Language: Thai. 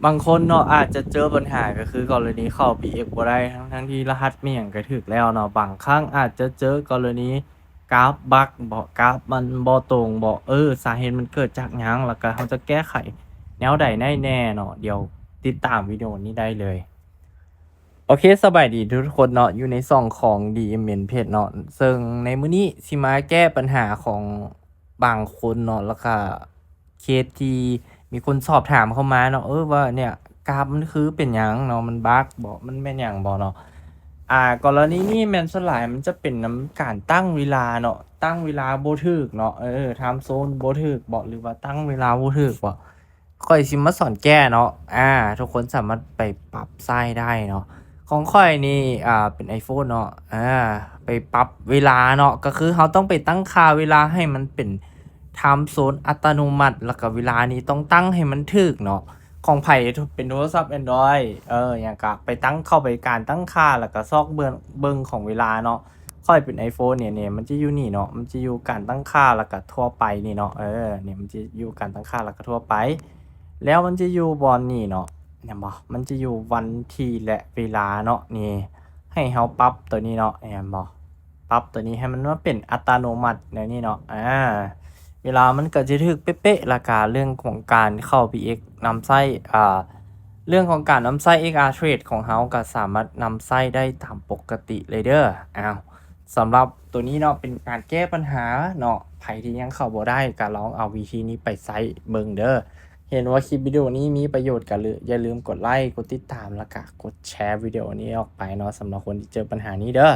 บางคนเนาะอาจจะเจอปัญหาก็คือกรณีเข้า PX บ่ได้ทั้งๆที่รหัสอิหยังก็ถูกแล้วเนาะบางครั้งอาจจะเจอกรณีกราฟบักบ่กราฟมันบ่ตรงบ่สาเหตุมันเกิดจากหยังแล้วก็เราจะแก้ไขแนวใดได้แน่เนาะเดี๋ยวติดตามวิดีโอนี้ได้เลยโอเคสบายดีทุกคนเนาะอยู่ในช่องของ DMN Page เนาะซึ่งในมื้อนี้สิมาแก้ปัญหาของบางคนเนาะแล้วก็เคสที่มีคนสอบถามเข้ามาเนาะว่าเนี่ยกราฟมันคือเป็นหยังเนาะมันบักบ่มันแม่นหยังบ่เนาะกรณีนี้แม่นส่วนหลายมันจะเป็นนำการตั้งเวลาเนาะตั้งเวลาบ่ถูกเนาะไทม์โซนบ่ถูกบ่หรือว่าตั้งเวลาบ่ถูกบ่ข้อยสิมาสอนแก้เนาะทุกคนสามารถไปปรับใช้ได้เนาะ ของข้อยนี่เป็น iPhone เนาะไปปรับเวลาเนาะก็คือเราต้องไปตั้งค่าเวลาให้มันเป็นไทม์โซนอัตโนมัติแล้วก็เวลานี้ต้องตั้งให้มันถูกเนาะของไผเป็นโทรศัพท์แอนดรอยหยังก็ไปตั้งเข้าไปการตั้งค่าแล้วก็ซอกเบิ่งของเวลาเนาะข้อยเป็น iPhone เนี่ยมันจะอยู่นี่เนาะมันจะอยู่การตั้งค่าแล้วก็ทั่วไปนี่เนาะเนี่ยมันจะอยู่การตั้งค่าแล้วก็ทั่วไปแล้วมันจะอยู่บอนนี่เนาะ เนี่ยบ่มันจะอยู่วันที่และเวลาเนาะนี่ให้เราปรับตัวนี้เนาะเนี่ยบ่ปรับตัวนี้ให้มันมาเป็นอัตโนมัติในนี้เนาะเวลามันก็จะถูกเป๊ะๆแล้วก็เรื่องของการเข้า PX นำไส้เรื่องของการนำไส้ XR Trade ของเราก็สามารถนำไส้ได้ตามปกติเลยเด้อสำหรับตัวนี้เนาะเป็นการแก้ปัญหาเนาะไผที่ยังเข้าบ่ได้ก็ลองเอาวิธีนี้ไปใช้เบิ่งเด้อ เห็นว่าคลิปวิดีโอนี้มีประโยชน์กันหรืออย่าลืมกดไลค์กดติดตามแล้วก็กดแชร์วิดีโอนี้ออกไปเนาะสำหรับคนที่เจอปัญหานี้เด้อ